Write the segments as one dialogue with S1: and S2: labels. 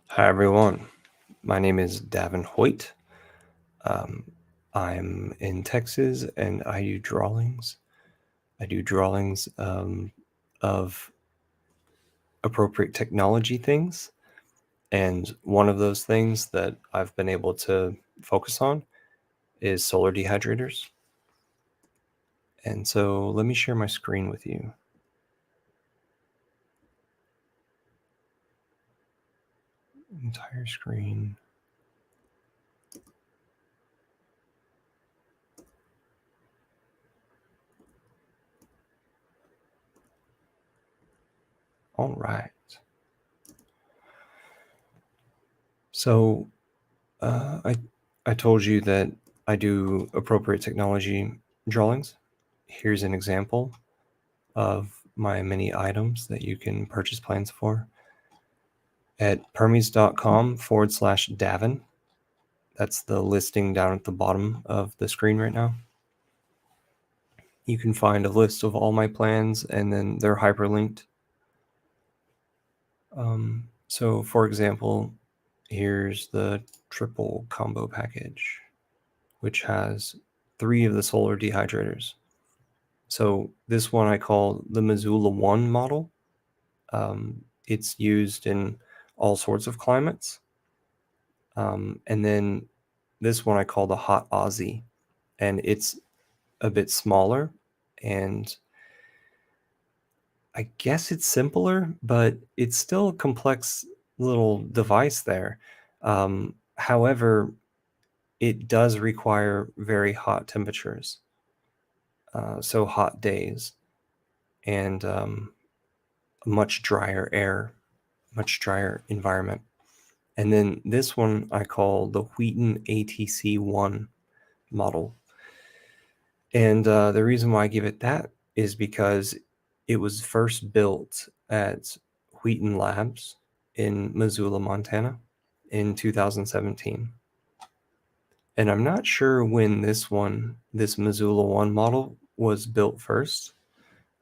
S1: Hi, everyone. My name is Davin Hoyt. I'm in Texas and I do drawings. I do drawings of appropriate technology things. And one of those things that I've been able to focus on is solar dehydrators. And so let me share my screen with you. Entire screen. All right. So I told you that I do appropriate technology drawings. Here's an example of my many items that you can purchase plans for at permies.com/Davin. That's the listing down at the bottom of the screen right now. You can find a list of all my plans and then they're hyperlinked. So for example, here's the triple combo package, which has 3 of the solar dehydrators. So this one I call the Missoula 1 model. It's used in all sorts of climates. And then this one I call the Hot Aussie, and it's a bit smaller, and I guess it's simpler, but it's still a complex little device there. However, it does require very hot temperatures, so hot days, and much drier air, much drier environment. And then this one I call the Wheaton ATC1 model. And the reason why I give it that is because it was first built at Wheaton Labs in Missoula, Montana in 2017. And I'm not sure when this Missoula 1 model was built first,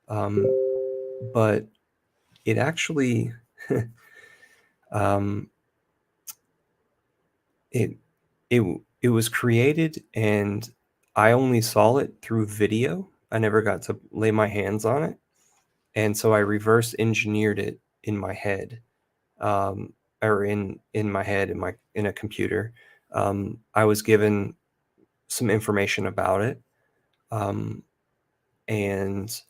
S1: but it actually um, it it was created, and I only saw it through video. I never got to lay my hands on it, and so I reverse engineered it in my head, or in my head in a computer. I was given some information about it, um, and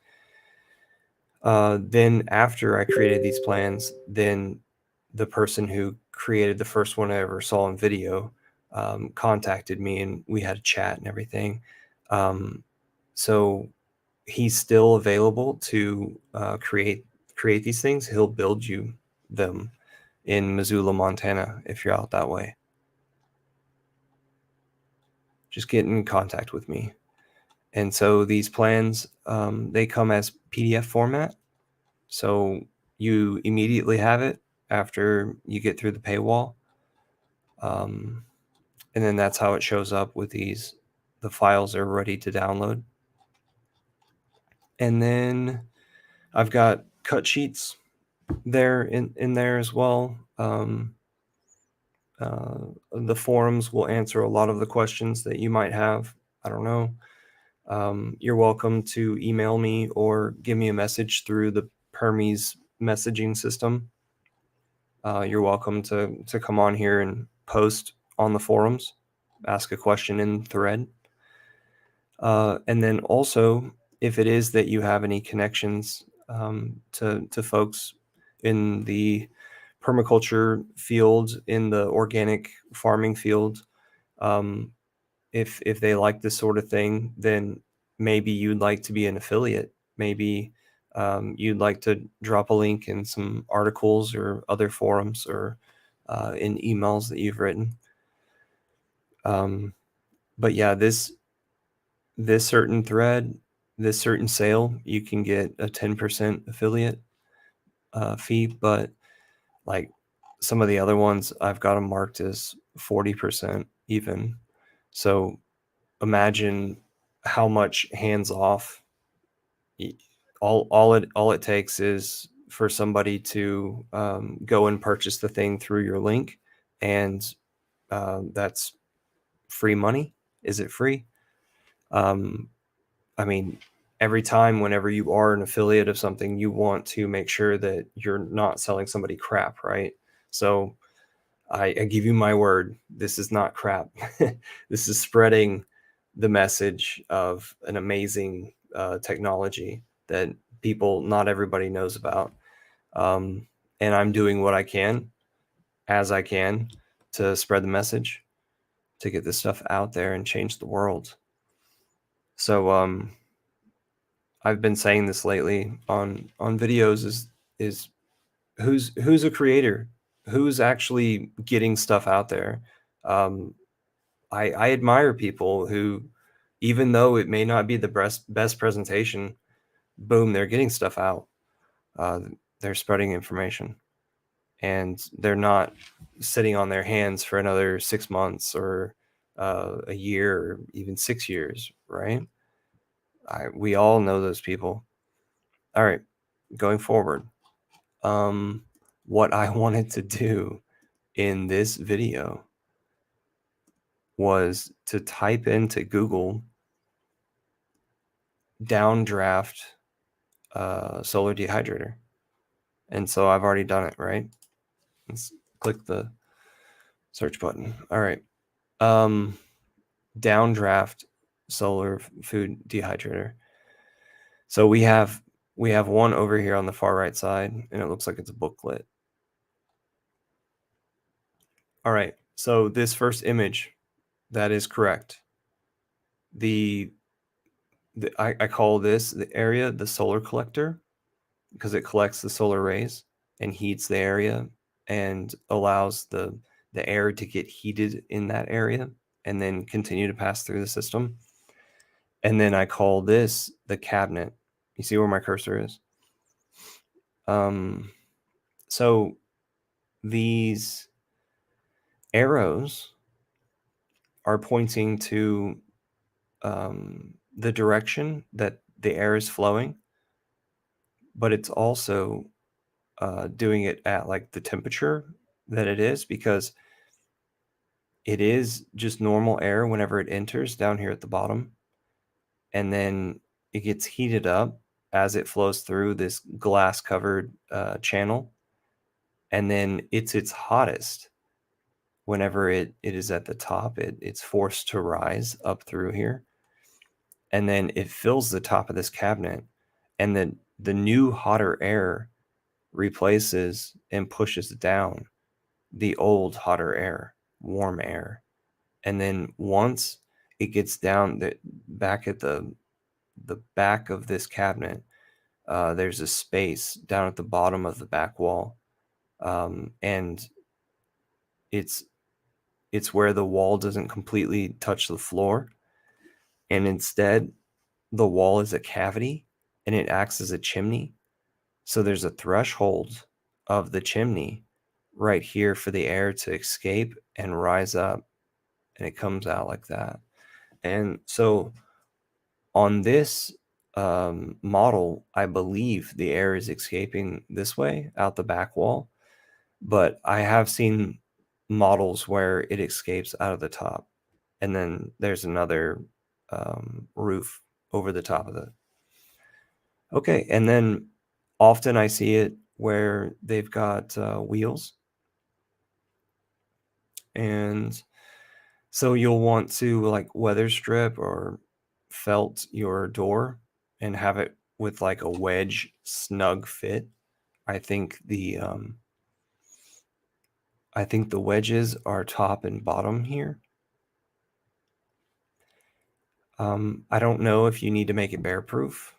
S1: then after I created these plans, then the person who created the first one I ever saw in video contacted me, and we had a chat and everything. So he's still available to create these things. He'll build you them in Missoula, Montana, if you're out that way. Just get in contact with me. And so these plans, they come as PDF format. So you immediately have it after you get through the paywall. And then that's how it shows up with these. The files are ready to download. And then I've got cut sheets there in there as well. The forums will answer a lot of the questions that you might have. I don't know. You're welcome to email me or give me a message through the Permies messaging system. You're welcome to come on here and post on the forums, ask a question in the thread. And then also, if it is that you have any connections to folks in the permaculture field, in the organic farming field, if they like this sort of thing, then maybe you'd like to be an affiliate. Maybe you'd like to drop a link in some articles or other forums or in emails that you've written. But yeah, this certain thread, this certain sale, you can get a 10% affiliate fee, but like some of the other ones, I've got them marked as 40% even. So imagine how much hands off. All it takes is for somebody to go and purchase the thing through your link, and that's free money. Is it free? I mean, every time, whenever you are an affiliate of something, you want to make sure that you're not selling somebody crap, right? So I give you my word, this is not crap. This is spreading the message of an amazing technology that not everybody knows about. And I'm doing what I can, as I can, to spread the message, to get this stuff out there and change the world. So I've been saying this lately on videos is who's a creator, who's actually getting stuff out there. Um, I admire people who, even though it may not be the best presentation, boom, they're getting stuff out. Uh, they're spreading information, and they're not sitting on their hands for another 6 months or a year or even 6 years, right? We all know those people. All right, going forward, what I wanted to do in this video was to type into Google Downdraft solar dehydrator. And so I've already done it, right? Let's click the search button. All right. Downdraft solar food dehydrator. So we have one over here on the far right side, and it looks like it's a booklet. All right. So this first image, that is correct. I call this the area the solar collector, because it collects the solar rays and heats the area and allows the air to get heated in that area and then continue to pass through the system. And then I call this the cabinet. You see where my cursor is? So these arrows are pointing to the direction that the air is flowing, but it's also doing it at like the temperature that it is, because it is just normal air whenever it enters down here at the bottom, and then it gets heated up as it flows through this glass covered channel, and then it's its hottest whenever it is at the top. It's forced to rise up through here, and then it fills the top of this cabinet, and then the new hotter air replaces and pushes down the old hotter air, warm air. And then once it gets down back at the back of this cabinet, there's a space down at the bottom of the back wall, and it's where the wall doesn't completely touch the floor, and instead the wall is a cavity and it acts as a chimney. So there's a threshold of the chimney right here for the air to escape and rise up, and it comes out like that. And so on this model, I believe the air is escaping this way out the back wall, but I have seen models where it escapes out of the top, and then there's another roof over the top of it. Okay, and then often I see it where they've got wheels, and so you'll want to like weather strip or felt your door and have it with like a wedge snug fit. I think the wedges are top and bottom here. I don't know if you need to make it bear proof.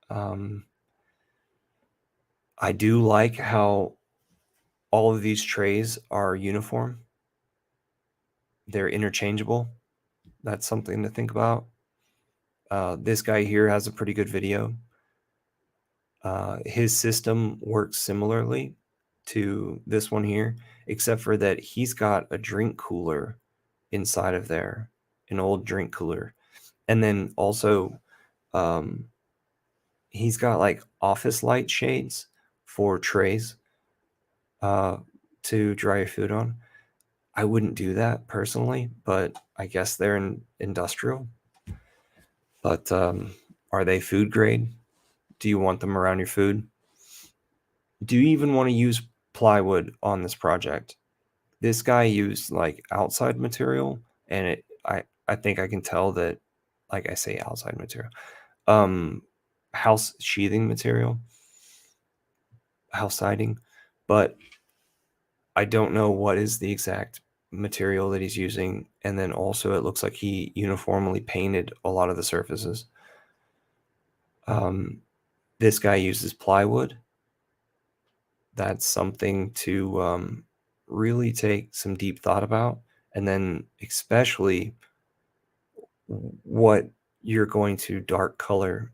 S1: I do like how all of these trays are uniform. They're interchangeable. That's something to think about. This guy here has a pretty good video. His system works similarly to this one here, except for that he's got a drink cooler inside of there, an old drink cooler. And then also, he's got like office light shades for trays uh, to dry your food on. I wouldn't do that personally, but I guess they're industrial. But are they food grade? Do you want them around your food? Do you even want to use plywood on this project? This guy used like outside material, and I think I can tell that, like I say outside material, um house sheathing material, house siding, but I don't know what is the exact material that he's using. And then also it looks like he uniformly painted a lot of the surfaces. This guy uses plywood. That's something to really take some deep thought about. And then especially what you're going to dark color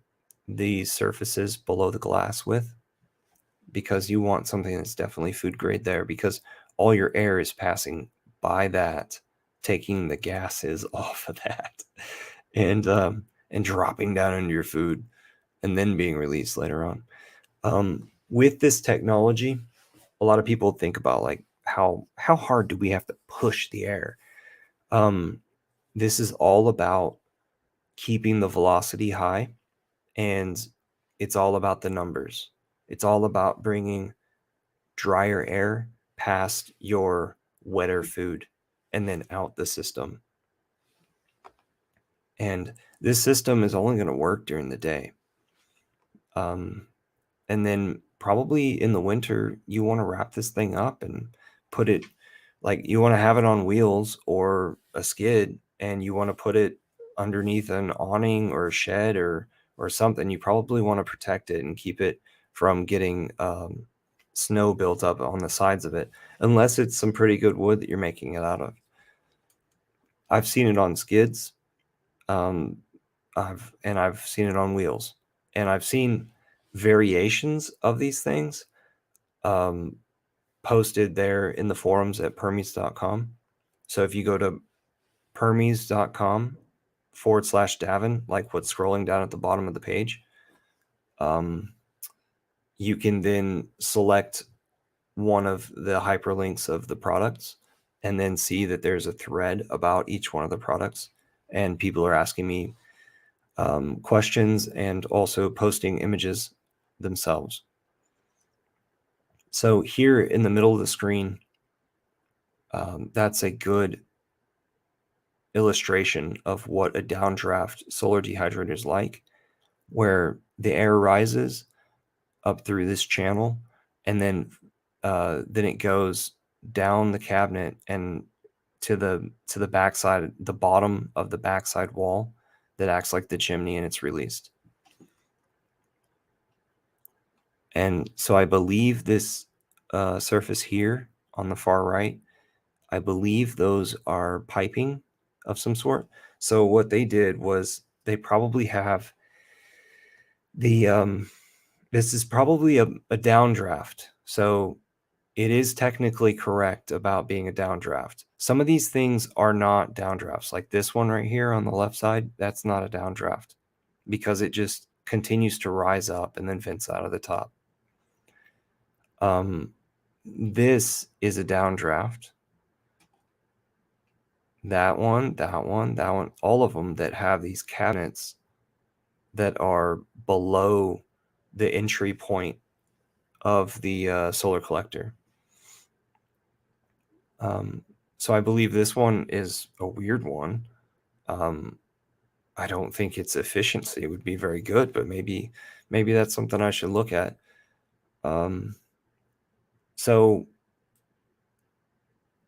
S1: these surfaces below the glass with, because you want something that's definitely food grade there, because all your air is passing by that, taking the gases off of that, and dropping down into your food and then being released later on. With this technology, a lot of people think about like how hard do we have to push the air. This is all about keeping the velocity high, and it's all about the numbers. It's all about bringing drier air past your wetter food and then out the system. And this system is only going to work during the day. And then probably in the winter, you want to wrap this thing up and put it, like, you want to have it on wheels or a skid, and you want to put it underneath an awning or a shed or something. You probably want to protect it and keep it from getting snow built up on the sides of it, unless it's some pretty good wood that you're making it out of. I've seen it on skids. I've seen it on wheels, and I've seen variations of these things um, posted there in the forums at permies.com. So if you go to permies.com/Davin, like what's scrolling down at the bottom of the page, you can then select one of the hyperlinks of the products and then see that there's a thread about each one of the products. And people are asking me questions and also posting images themselves. So here in the middle of the screen, that's a good illustration of what a downdraft solar dehydrator is like, where the air rises up through this channel, and then it goes down the cabinet and to the backside, the bottom of the backside wall that acts like the chimney, and it's released. And so I believe this surface here on the far right, I believe those are piping of some sort. So what they did was they probably have the this is probably a downdraft. So it is technically correct about being a downdraft. Some of these things are not downdrafts. Like this one right here on the left side, that's not a downdraft because it just continues to rise up and then vents out of the top. This is a downdraft. That one, all of them that have these cabinets that are below the entry point of the solar collector. So I believe this one is a weird one. I don't think its efficiency would be very good, but maybe that's something I should look at. So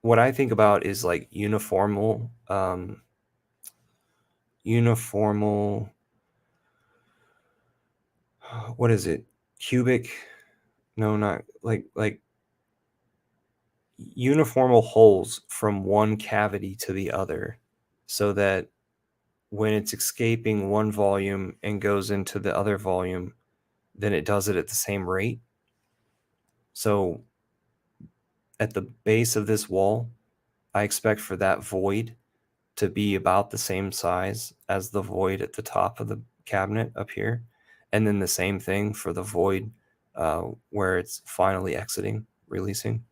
S1: what I think about is like uniformal, what is it? Cubic? No, not like uniformal holes from one cavity to the other, so that when it's escaping one volume and goes into the other volume, then it does it at the same rate. So at the base of this wall, I expect for that void to be about the same size as the void at the top of the cabinet up here. And then the same thing for the void where it's finally exiting, releasing.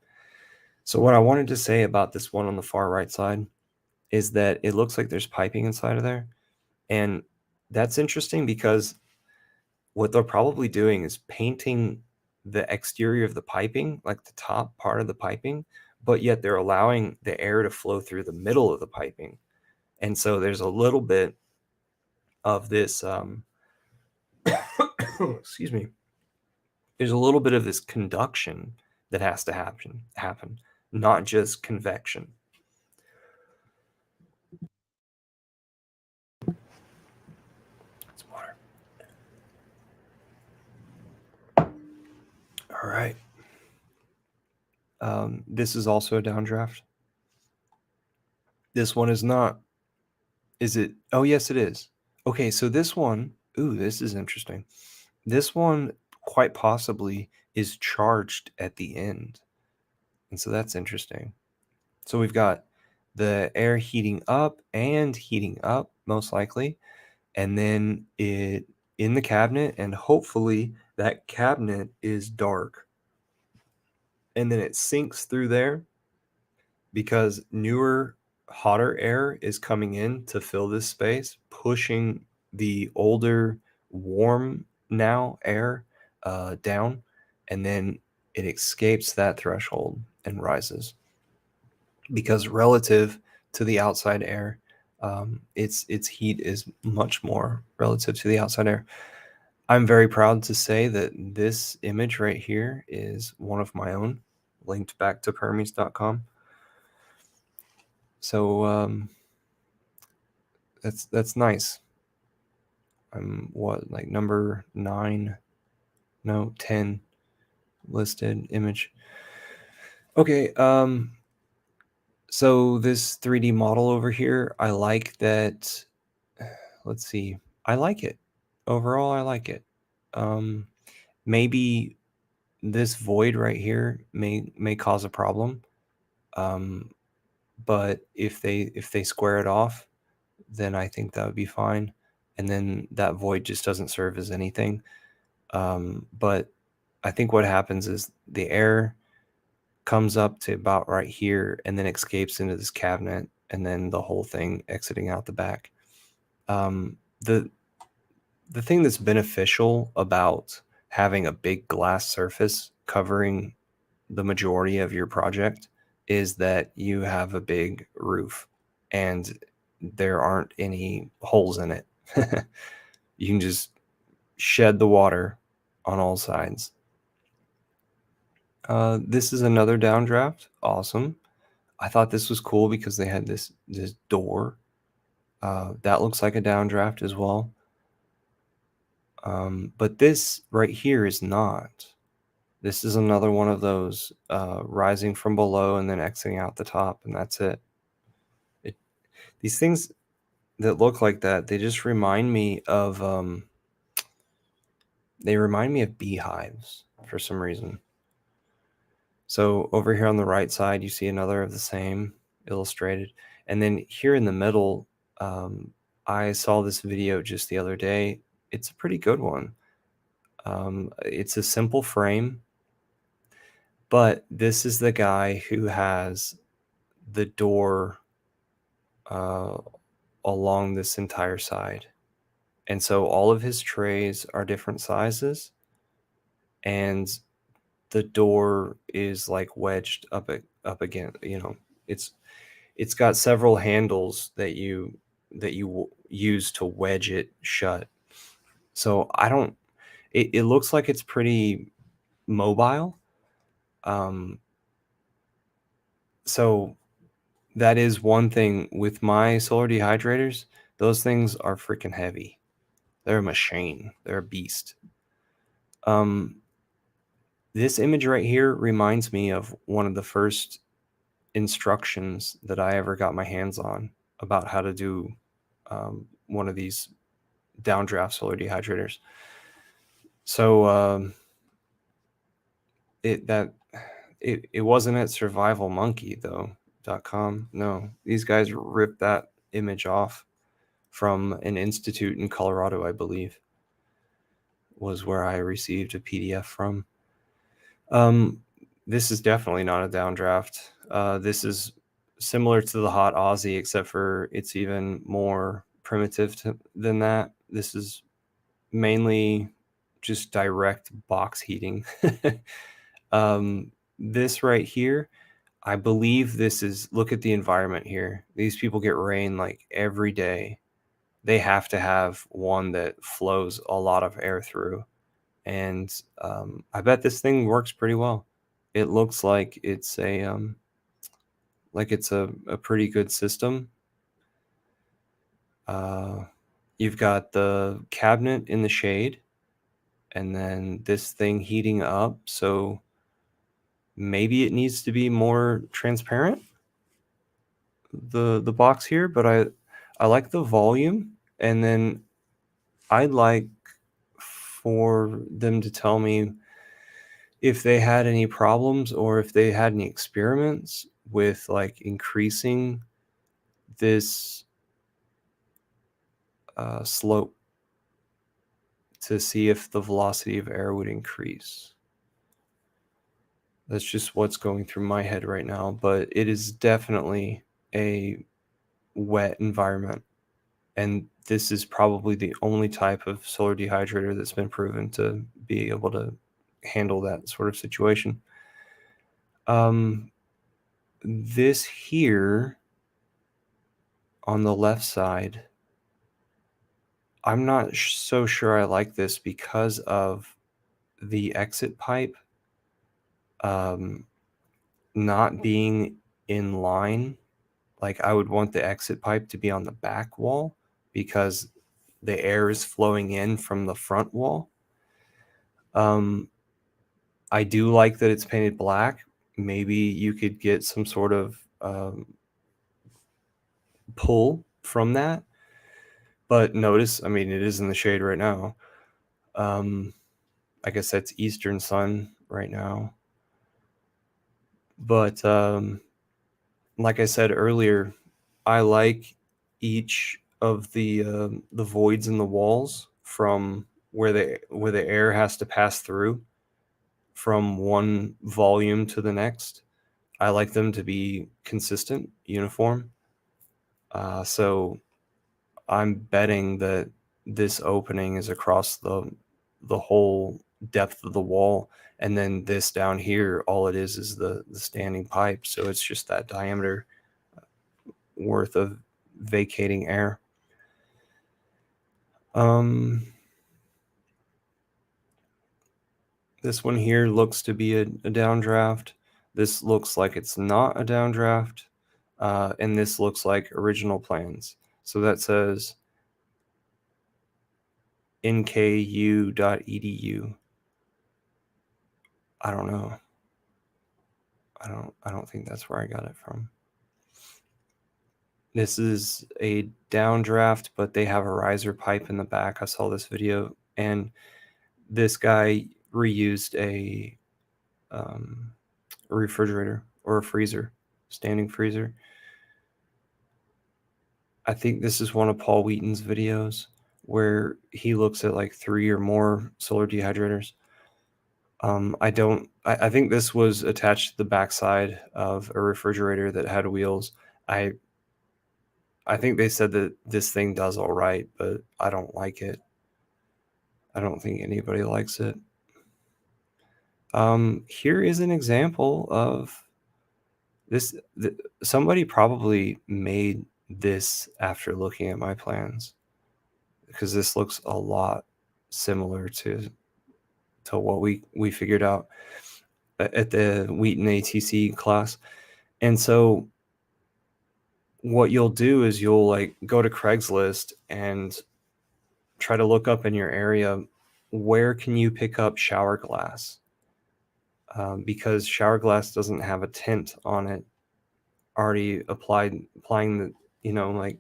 S1: So what I wanted to say about this one on the far right side is that it looks like there's piping inside of there. And that's interesting because what they're probably doing is painting the exterior of the piping, like the top part of the piping, but yet they're allowing the air to flow through the middle of the piping. And so there's a little bit of this, excuse me, there's a little bit of this conduction that has to happen, not just convection. It's water. All right. This is also a downdraft. This one is not. Is it? Oh, yes, it is. Okay, so this one, ooh, this is interesting. This one quite possibly is charged at the end. And so that's interesting. So we've got the air heating up and heating up, most likely, and then it in the cabinet, and hopefully that cabinet is dark. And then it sinks through there because newer, hotter air is coming in to fill this space, pushing the older, warm now air down, and then it escapes that threshold and rises. Because relative to the outside air, its heat is much more relative to the outside air. I'm very proud to say that this image right here is one of my own, linked back to Permies.com. So that's nice. I'm like number 9, no 10 listed image. Okay, so this 3D model over here, I like that. Let's see, I like it overall. I like it. Maybe this void right here may cause a problem. But if they square it off, then I think that would be fine. And then that void just doesn't serve as anything. But I think what happens is the air comes up to about right here and then escapes into this cabinet, and then the whole thing exiting out the back. The thing that's beneficial about having a big glass surface covering the majority of your project is that you have a big roof and there aren't any holes in it. You can just shed the water on all sides. This is another downdraft. Awesome. I thought this was cool because they had this door. That looks like a downdraft as well. But this right here is not. This is another one of those rising from below and then exiting out the top, and that's it. These things that look like that, they just remind me of beehives for some reason. So over here on the right side, you see another of the same illustrated. And then here in the middle, I saw this video just the other day. It's a pretty good one. It's a simple frame, but this is the guy who has the door along this entire side. And so all of his trays are different sizes, and the door is like wedged up again. It's got several handles that you use to wedge it shut. So it looks like it's pretty mobile. So that is one thing with my solar dehydrators. Those things are freaking heavy. They're a machine. They're a beast. This image right here reminds me of one of the first instructions that I ever got my hands on about how to do one of these downdraft solar dehydrators. So it wasn't at survivalmonkey.com. No, these guys ripped that image off from an institute in Colorado, I believe, was where I received a PDF from. Um, this is definitely not a downdraft. This is similar to the hot Aussie, except for it's even more primitive than that. This is mainly just direct box heating. This right here, I believe this is, look at the environment here. These people get rain like every day. They have to have one that flows a lot of air through. And I bet this thing works pretty well. It looks like it's a pretty good system. Uh, you've got the cabinet in the shade, and then this thing heating up. So maybe it needs to be more transparent, the box here. But I like the volume, and then I'd like for them to tell me if they had any problems or if they had any experiments with like increasing this slope to see if the velocity of air would increase. That's just what's going through my head right now, but it is definitely a wet environment. And this is probably the only type of solar dehydrator that's been proven to be able to handle that sort of situation. This here on the left side, I'm not so sure I like this because of the exit pipe not being in line. Like I would want the exit pipe to be on the back wall because the air is flowing in from the front wall. I do like that it's painted black. Maybe you could get some sort of pull from that. But notice, I mean, it is in the shade right now. I guess that's Eastern sun right now. But like I said earlier, I like each of the voids in the walls from where the air has to pass through from one volume to the next. I like them to be consistent, uniform. So I'm betting that this opening is across the whole depth of the wall, and then this down here, all it is the standing pipe. So it's just that diameter worth of vacating air. This one here looks to be a downdraft. This looks like it's not a downdraft. And this looks like original plans. So that says nku.edu. I don't know. I don't think that's where I got it from. This is a downdraft, but they have a riser pipe in the back. I saw this video, and this guy reused a refrigerator or a freezer, standing freezer. I think this is one of Paul Wheaton's videos where he looks at like 3 or more solar dehydrators. I think this was attached to the backside of a refrigerator that had wheels. I think they said that this thing does all right, but I don't like it. I don't think anybody likes it. Here is an example of this. Somebody probably made this after looking at my plans, because this looks a lot similar to what we figured out at the Wheaton ATC class. And so what you'll do is you'll like go to Craigslist and try to look up in your area, where can you pick up shower glass? Because shower glass doesn't have a tint on it already applying the, like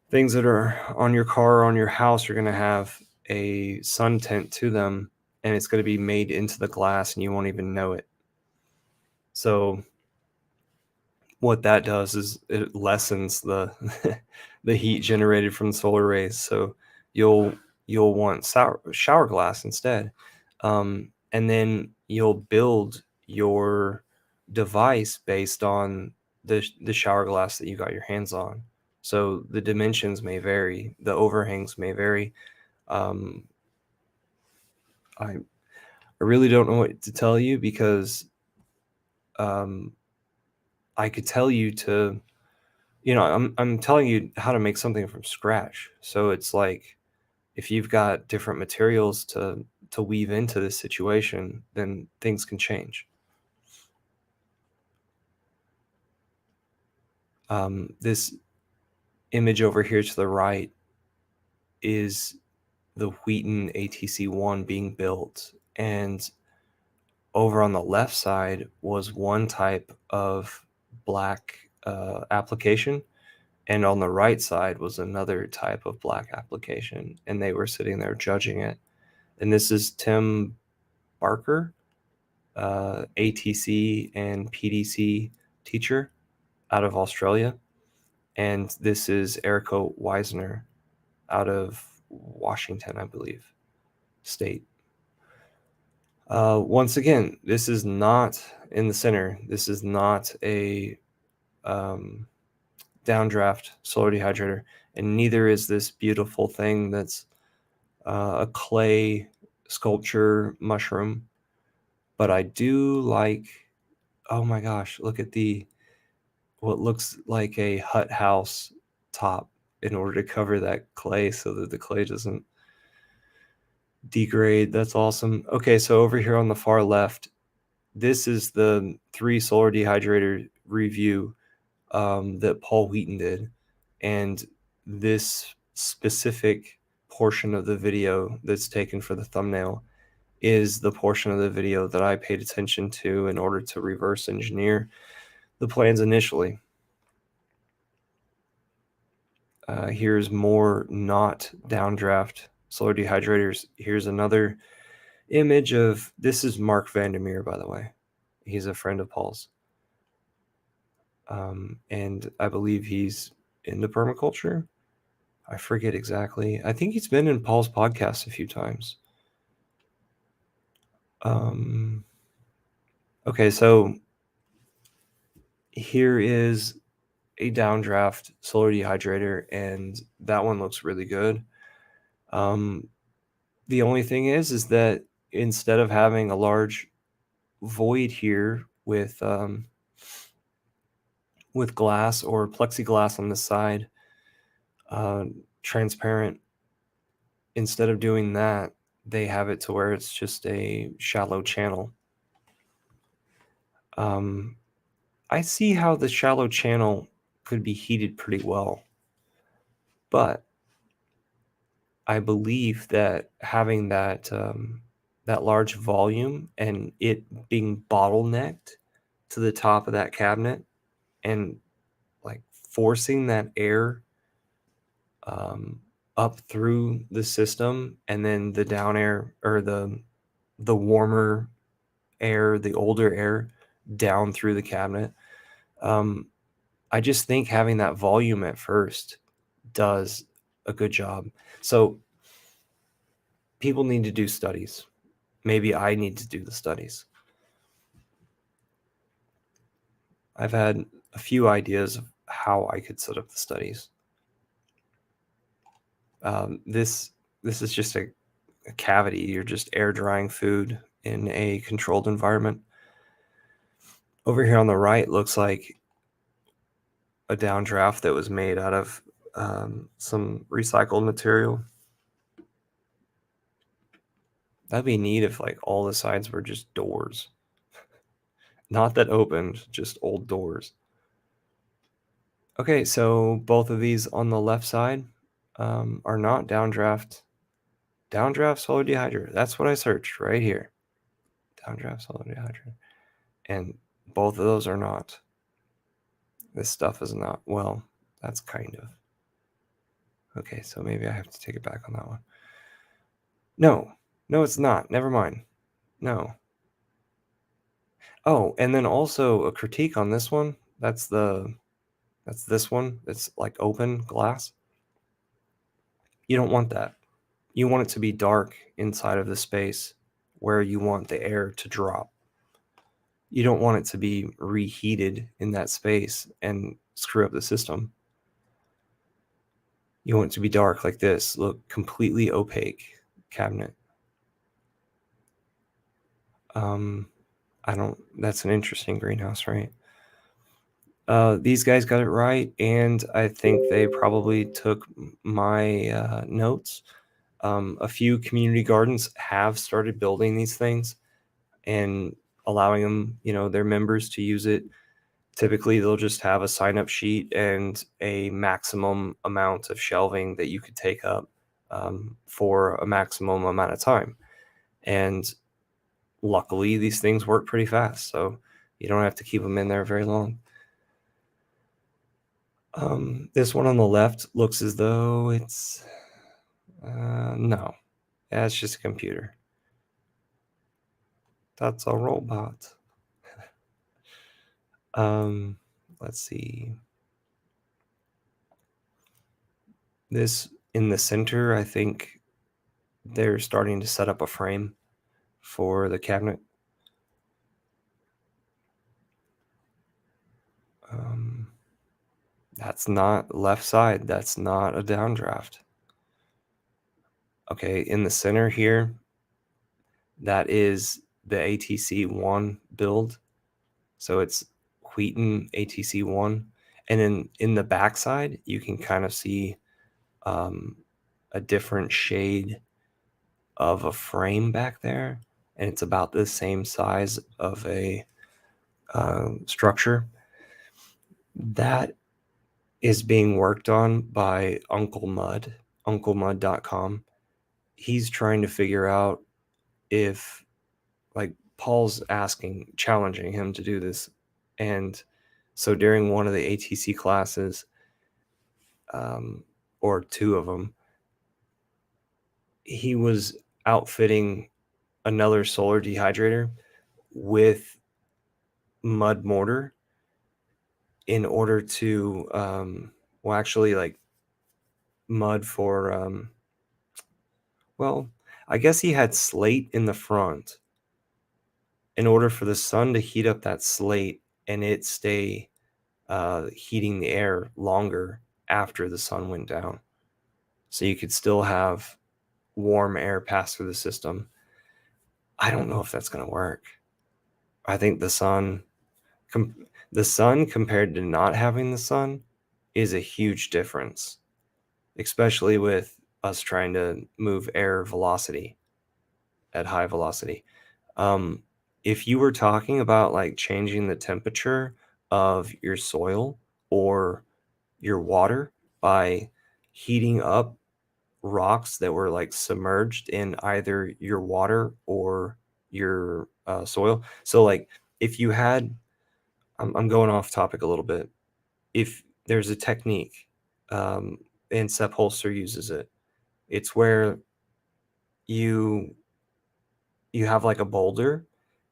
S1: things that are on your car or on your house are going to have a sun tint to them, and it's going to be made into the glass and you won't even know it. So what that does is it lessens the the heat generated from solar rays. So you'll want shower glass instead. and then you'll build your device based on the shower glass that you got your hands on. So the dimensions may vary, the overhangs may vary. Um, I really don't know what to tell you because um, I could tell you to, I'm telling you how to make something from scratch. So it's like if you've got different materials to weave into this situation, then things can change. This image over here to the right is the Wheaton ATC-1 being built, and over on the left side was one type of black application, and on the right side was another type of black application, and they were sitting there judging it. And this is Tim Barker, ATC and PDC teacher out of Australia, and this is Erica Weisner out of Washington, I believe, state. Once again, this is not in the center. This is not a downdraft solar dehydrator, and neither is this beautiful thing that's a clay sculpture mushroom. But I do like, oh my gosh, look at what looks like a hut house top in order to cover that clay so that the clay doesn't degrade. That's awesome. Okay, so over here on the far left, this is the 3 solar dehydrator review that Paul Wheaton did. And this specific portion of the video that's taken for the thumbnail is the portion of the video that I paid attention to in order to reverse engineer the plans initially. Here's more not downdraft solar dehydrators. Here's another image of, this is Mark Vandermeer, by the way. He's a friend of Paul's. And I believe he's into permaculture. I forget exactly. I think he's been in Paul's podcast a few times. Okay, so here is a downdraft solar dehydrator, and that one looks really good. The only thing is that instead of having a large void here with glass or plexiglass on the side, transparent, instead of doing that, they have it to where it's just a shallow channel. I see how the shallow channel could be heated pretty well, but I believe that having that large volume and it being bottlenecked to the top of that cabinet and like forcing that air up through the system, and then the down air or the warmer air, the older air down through the cabinet. I just think having that volume at first does a good job. So people need to do studies. Maybe I need to do the studies. I've had a few ideas of how I could set up the studies. This is just a cavity. You're just air drying food in a controlled environment. Over here on the right looks like a downdraft that was made out of some recycled material. That'd be neat if like all the sides were just doors. Not that opened, just old doors. Okay, so both of these on the left side are not downdraft. Downdraft solar dehydrator. That's what I searched right here. Downdraft solar dehydrator. And both of those are not. This stuff is not. Well, that's kind of. Okay, so maybe I have to take it back on that one. No, it's not. Never mind. No. Oh, and then also a critique on this one. That's this one. It's like open glass. You don't want that. You want it to be dark inside of the space where you want the air to drop. You don't want it to be reheated in that space and screw up the system. You want it to be dark like this. Look, completely opaque cabinet. That's an interesting greenhouse, right? These guys got it right, and I think they probably took my notes. A few community gardens have started building these things and allowing them, their members to use it. Typically, they'll just have a sign-up sheet and a maximum amount of shelving that you could take up for a maximum amount of time. And luckily, these things work pretty fast, so you don't have to keep them in there very long. This one on the left looks as though it's no, that's just a computer. That's a robot. Let's see. This in the center, I think they're starting to set up a frame for the cabinet. That's not left side. That's not a downdraft. Okay, in the center here, that is the ATC1 build. So it's Wheaton ATC1. And then in the backside, you can kind of see a different shade of a frame back there. And it's about the same size of a structure. That is being worked on by Uncle Mud, unclemud.com. He's trying to figure out if, like, Paul's challenging him to do this. And so during one of the ATC classes, or two of them, he was outfitting another solar dehydrator with mud mortar in order to, actually, like, mud for, I guess he had slate in the front in order for the sun to heat up that slate and it stay heating the air longer after the sun went down. So you could still have warm air pass through the system. I don't know if that's going to work. I think the sun compared to not having the sun is a huge difference, especially with us trying to move air velocity at high velocity. If you were talking about like changing the temperature of your soil or your water by heating up rocks that were like submerged in either your water or your soil. So like if you had, I'm going off topic a little bit. If there's a technique, and Sepp Holster uses it, it's where you have like a boulder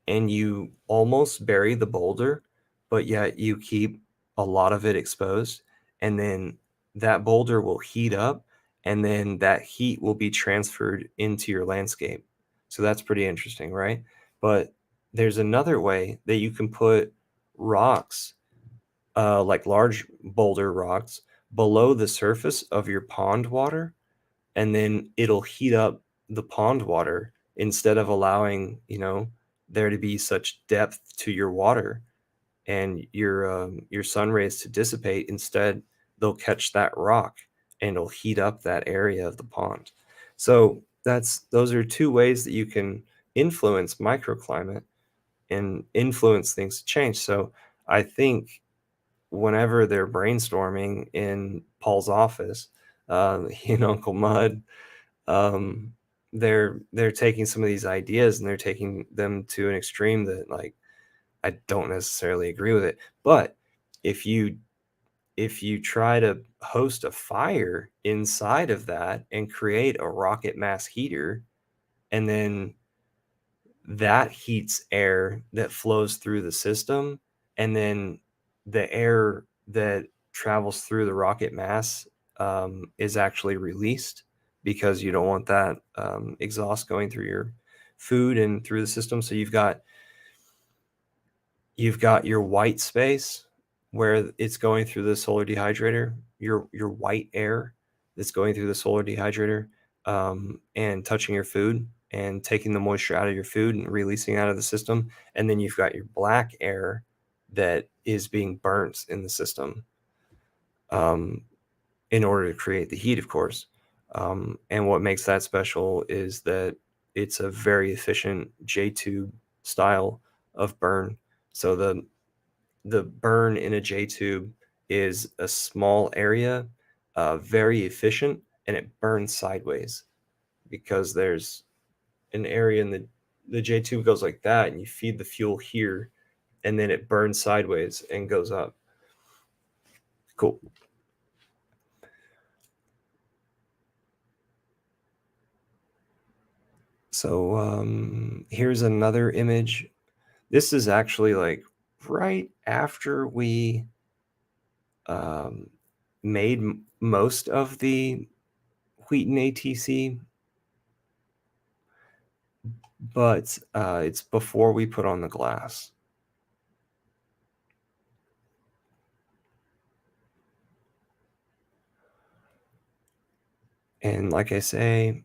S1: and you almost bury the boulder, but yet you keep a lot of it exposed. And then that boulder will heat up and then that heat will be transferred into your landscape. So that's pretty interesting, right? But there's another way that you can put rocks, like large boulder rocks, below the surface of your pond water, and then it'll heat up the pond water instead of allowing, there to be such depth to your water and your sun rays to dissipate. Instead, they'll catch that rock and it'll heat up that area of the pond. So those are two ways that you can influence microclimate and influence things to change. So I think whenever they're brainstorming in Paul's office, he and Uncle Mud, they're taking some of these ideas and they're taking them to an extreme that, like, I don't necessarily agree with it. But if you try to host a fire inside of that and create a rocket mass heater, and then that heats air that flows through the system, and then the air that travels through the rocket mass is actually released because you don't want that exhaust going through food and through the system. So you've got your white space where it's going through the solar dehydrator, your white air that's going through the solar dehydrator, and touching your food and taking the moisture out of your food and releasing it out of the system. And then you've got your black air that is being burnt in the system, um, in order to create the heat, of course. And what makes that special is that it's a very efficient J-tube style of burn. So the burn in a J-tube is a small area, very efficient, and it burns sideways because there's an area in the J-tube goes like that, and you feed the fuel here, and then it burns sideways and goes up. Cool. So here's another image. This is actually like right after we made most of the Wheaton ATC, but it's before we put on the glass. And like I say,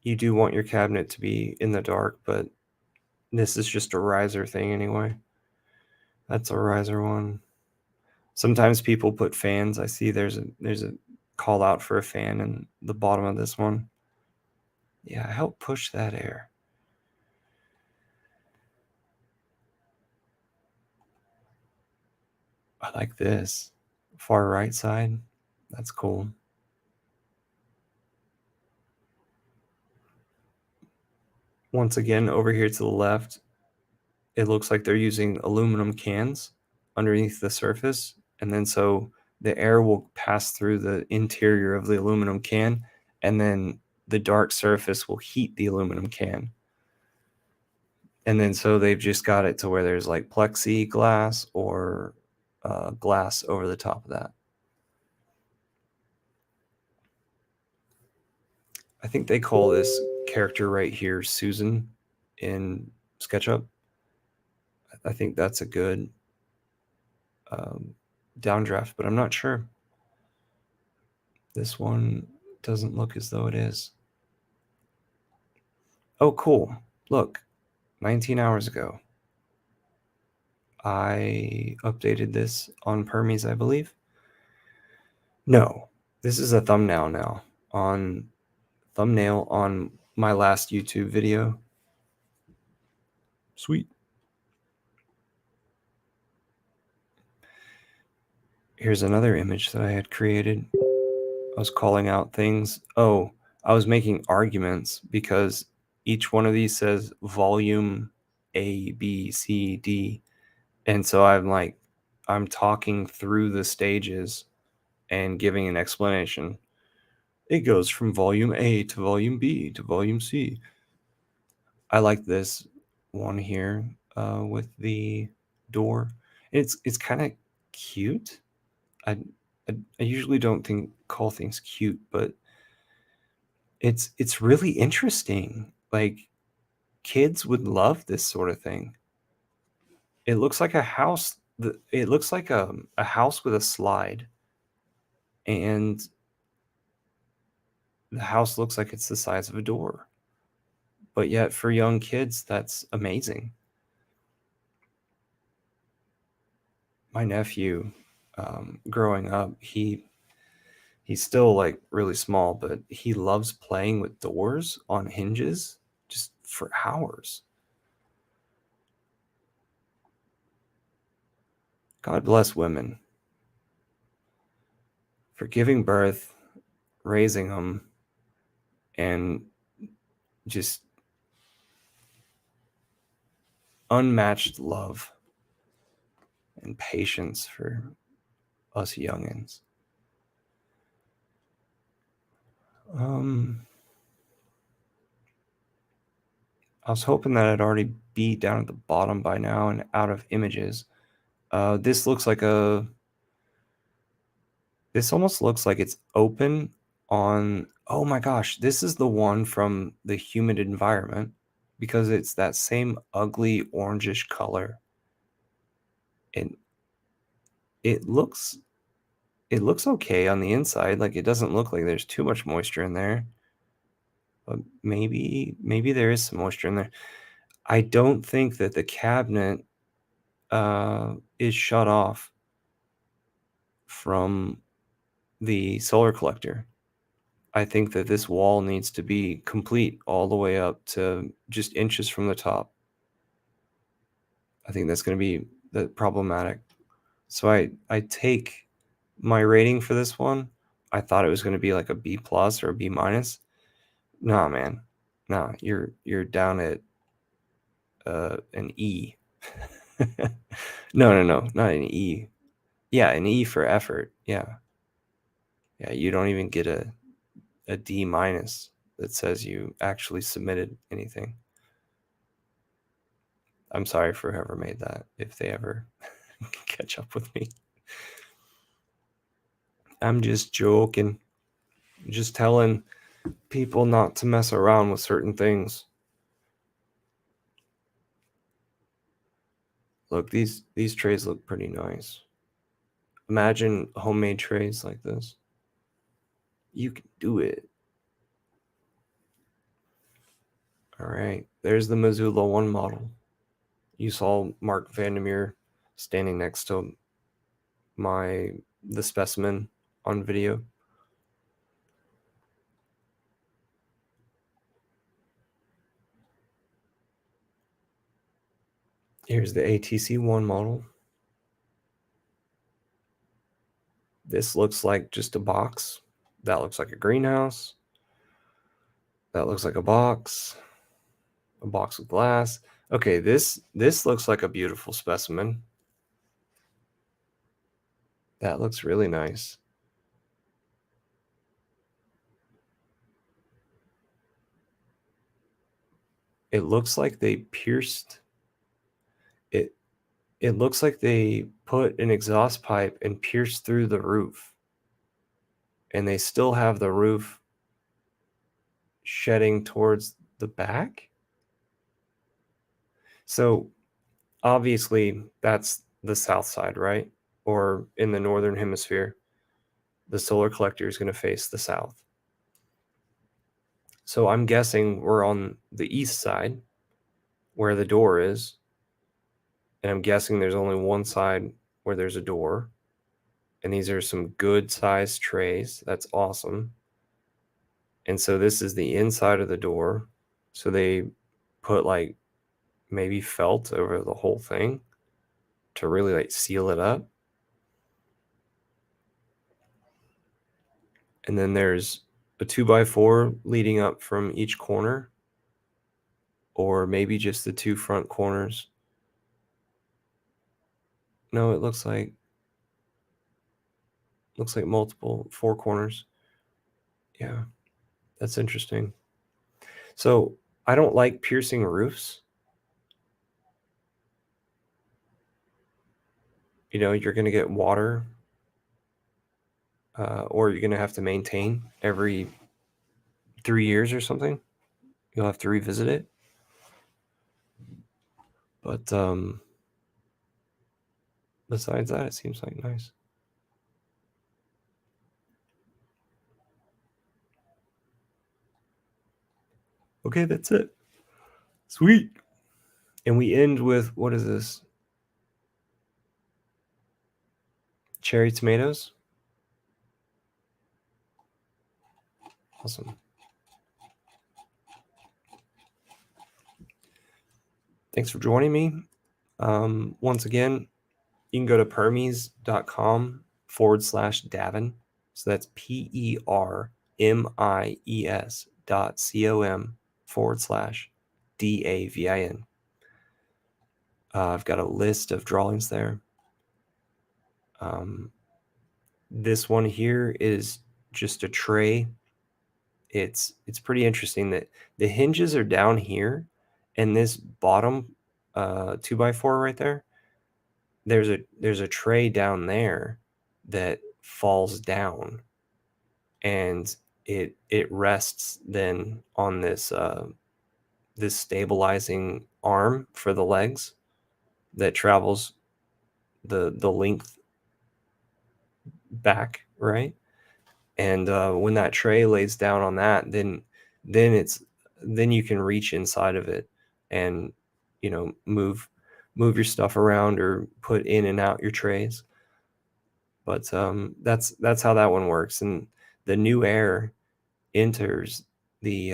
S1: you do want your cabinet to be in the dark, but this is just a riser thing anyway. That's a riser one. Sometimes people put fans. I see there's a call out for a fan in the bottom of this one. Yeah, help push that air. I like this. Far right side. That's cool. Once again, over here to the left, it looks like they're using aluminum cans underneath the surface. And then so the air will pass through the interior of the aluminum can, and then the dark surface will heat the aluminum can. And then so they've just got it to where there's like plexiglass or glass over the top of that. I think they call this character right here Susan in SketchUp. I think that's a good downdraft, but I'm not sure. This one doesn't look as though it is. Oh, cool. Look, 19 hours ago, I updated this on Permies, I believe. No, this is a thumbnail now on my last YouTube video. Sweet. Here's another image that I had created. I was calling out things. Oh, I was making arguments because each one of these says volume A, B, C, D. And so I'm talking through the stages and giving an explanation. It goes from volume A to volume B to volume C. I like this one here with the door. It's kind of cute. I, I usually don't call things cute, but it's really interesting. Like kids would love this sort of thing. It looks like a house. It looks like a house with a slide, and the house looks like it's the size of a door. But yet, for young kids, that's amazing. My nephew, growing up, he's still like really small, but he loves playing with doors on hinges just for hours. God bless women for giving birth, raising them, and just unmatched love and patience for us youngins. I was hoping that I'd already be down at the bottom by now and out of images. This looks like this almost looks like it's open on Oh my gosh, this is the one from the humid environment because it's that same ugly orangish color. And it looks it looks okay on the inside. Like, it doesn't look like there's too much moisture in there. But maybe there is some moisture in there. I don't think that the cabinet is shut off from the solar collector. I think that this wall needs to be complete all the way up to just inches from the top. I think that's going to be problematic. So I take my rating for this one. I thought it was going to be like a B plus or a B minus. Nah, man. Nah, you're down at an E. No, not an E. Yeah, an E for effort. Yeah. Yeah, you don't even get a D minus that says you actually submitted anything. I'm sorry for whoever made that, if they ever catch up with me. I'm just joking. Just telling people not to mess around with certain things. Look, these trays look pretty nice. Imagine homemade trays like this. You can do it. All right, there's the Missoula 1 model. You saw Mark Vandermeer standing next to the specimen on video. Here's the ATC 1 model. This looks like just a box. That looks like a greenhouse. That looks like a box with glass. Okay, this looks like a beautiful specimen. That looks really nice. It looks like they pierced it. It looks like they put an exhaust pipe and pierced through the roof. And they still have the roof shedding towards the back. So obviously that's the south side, right? Or in the northern hemisphere, the solar collector is going to face the south. So I'm guessing we're on the east side where the door is. And I'm guessing there's only one side where there's a door. And these are some good sized trays. That's awesome. And so this is the inside of the door. So they put like maybe felt over the whole thing to really like seal it up. And then there's a 2x4 leading up from each corner, or maybe just the two front corners. No, it looks like multiple 4 corners. Yeah, that's interesting. So I don't like piercing roofs. You know, you're going to get water, or you're going to have to maintain every 3 years or something. You'll have to revisit it. But besides that, it seems like nice. Okay, that's it. Sweet. And we end with, what is this? Cherry tomatoes. Awesome. Thanks for joining me. Once again, you can go to permies.com/Davin. So that's PERMIES.com/DAVIN. I've got a list of drawings there. This one here is just a tray. It's pretty interesting that the hinges are down here, and this bottom 2x4 right there, there's a tray down there that falls down, and it rests then on this stabilizing arm for the legs that travels the length back, right? And when that tray lays down on that, then it's then you can reach inside of it and move your stuff around or put in and out your trays. But that's how that one works. And the new air enters the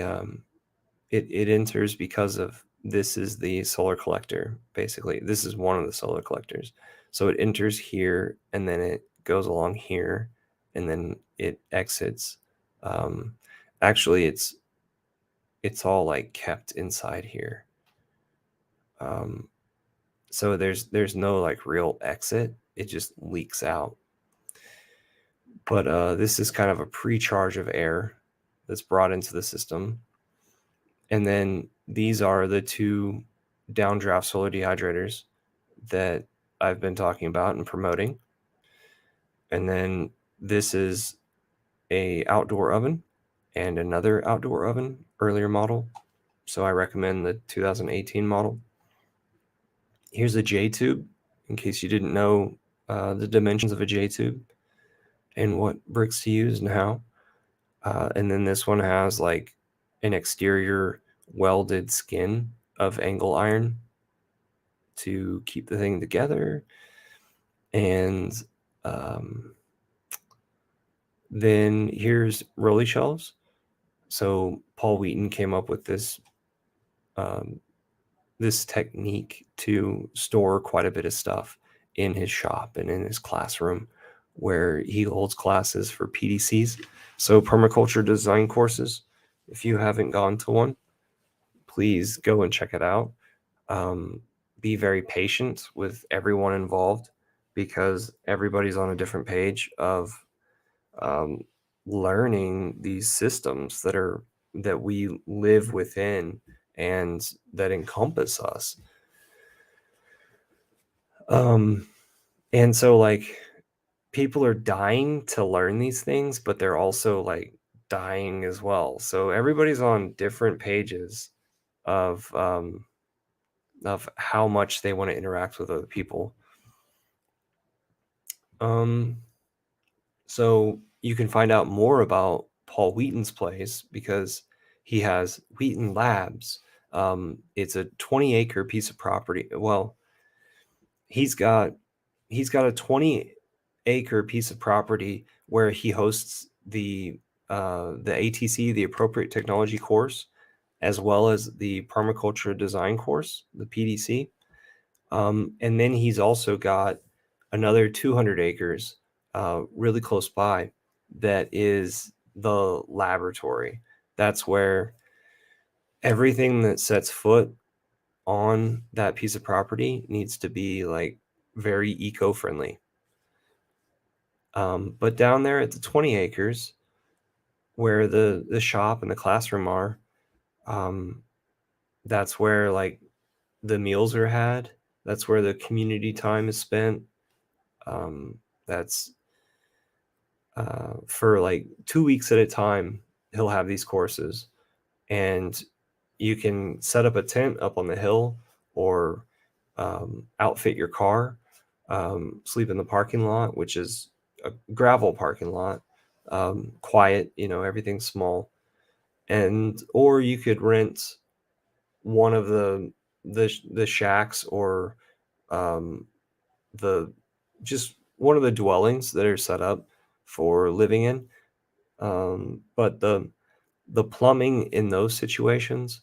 S1: it enters because of this is the solar collector. Basically, this is one of the solar collectors. So it enters here and then it goes along here and then it exits. Um, Actually, it's all like kept inside here. Um, so there's no like real exit. It just leaks out. But this is kind of a pre-charge of air that's brought into the system. And then these are the two downdraft solar dehydrators that I've been talking about and promoting. And then this is a outdoor oven and another outdoor oven, earlier model. So I recommend the 2018 model. Here's a J tube, in case you didn't know the dimensions of a J tube and what bricks to use and how. And then this one has like an exterior welded skin of angle iron to keep the thing together. And um, then here's rolly shelves. So Paul Wheaton came up with um, this technique to store quite a bit of stuff in his shop and in his classroom, where he holds classes for PDCs, so permaculture design courses. If you haven't gone to one, please go and check it out. Um, be very patient with everyone involved because everybody's on a different page of um, learning these systems that we live within and that encompass us. Um, and so like people are dying to learn these things, but they're also like dying as well. So everybody's on different pages of how much they want to interact with other people. Um, so you can find out more about Paul Wheaton's place because he has Wheaton Labs. It's a 20-acre piece of property. Well, he's got a 20-acre piece of property where he hosts the ATC, the Appropriate Technology course, as well as the Permaculture Design course, the PDC. And then he's also got another 200 acres really close by that is the laboratory. That's where everything that sets foot on that piece of property needs to be like very eco-friendly. But down there at the 20 acres where the shop and the classroom are, um, that's where like the meals are had. That's where the community time is spent. That's for like 2 weeks at a time. He'll have these courses, and you can set up a tent up on the hill or outfit your car, sleep in the parking lot, which is a gravel parking lot, quiet, everything's small. And or you could rent one of the shacks or um, the just one of the dwellings that are set up for living in. But the plumbing in those situations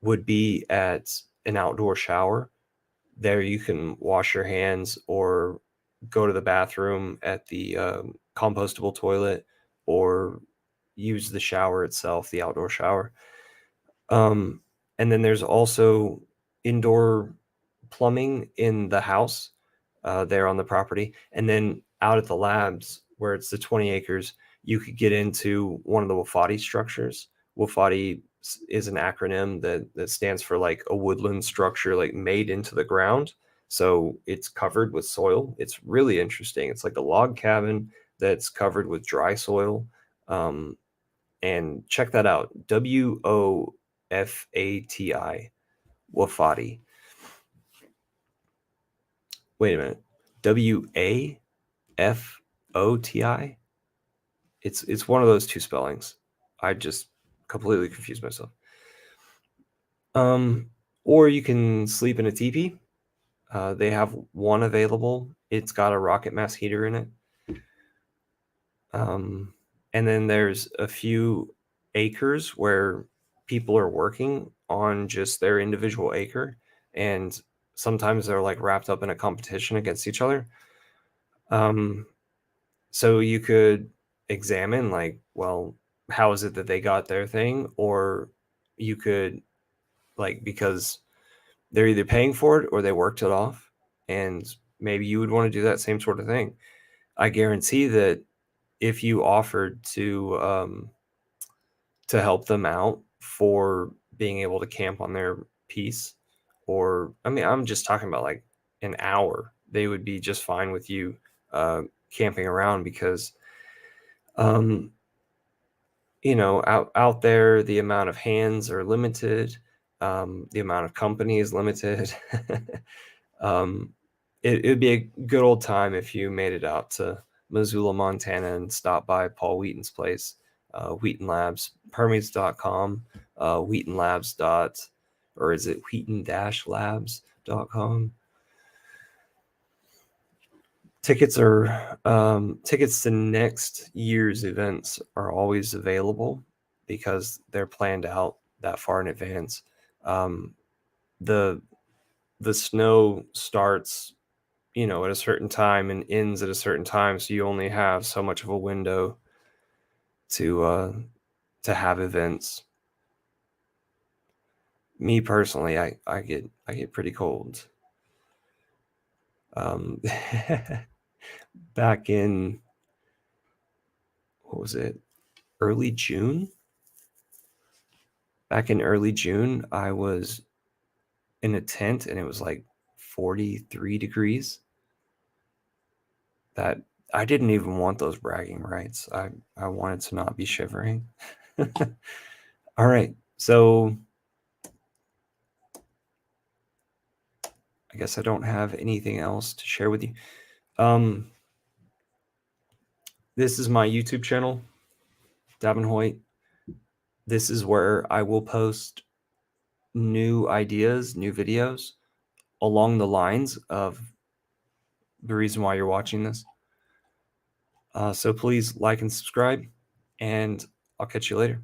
S1: would be at an outdoor shower. There you can wash your hands or go to the bathroom at the compostable toilet or use the shower itself, the outdoor shower. Um, and then there's also indoor plumbing in the house there on the property. And then out at the labs, where it's the 20 acres, you could get into one of the Wafati structures. Wafati is an acronym that stands for like a woodland structure, like made into the ground. So it's covered with soil. It's really interesting. It's like a log cabin that's covered with dry soil. Um, And check that out. WOFATI. Wofati. Wait a minute. WAFOTI? It's one of those two spellings. I just completely confused myself. Or you can sleep in a teepee. They have one available. It's got a rocket mass heater in it. And then there's a few acres where people are working on just their individual acre, and sometimes they're like wrapped up in a competition against each other. So you could examine like, well, how is it that they got their thing? Or you could, like, because they're either paying for it or they worked it off, and maybe you would want to do that same sort of thing. I guarantee that if you offered to help them out for being able to camp on their piece, or I mean, I'm just talking about like an hour, they would be just fine with you camping around, because um, out there, the amount of hands are limited, the amount of company is limited. um, it'd be a good old time if you made it out to Missoula, Montana, and stopped by Paul Wheaton's place, Wheaton Labs, Permies.com, Wheaton Labs or is it Wheaton-labs.com? Tickets to next year's events are always available because they're planned out that far in advance. The the snow starts, at a certain time and ends at a certain time, so you only have so much of a window to have events. Me personally, I get pretty cold. Back in, what was it, early June? Back in early June, I was in a tent and it was like 43 degrees. That I didn't even want those bragging rights. I wanted to not be shivering. All right. So I guess I don't have anything else to share with you. This is my YouTube channel, Davin Hoyt. This is where I will post new ideas, new videos along the lines of the reason why you're watching this. So please like and subscribe, and I'll catch you later.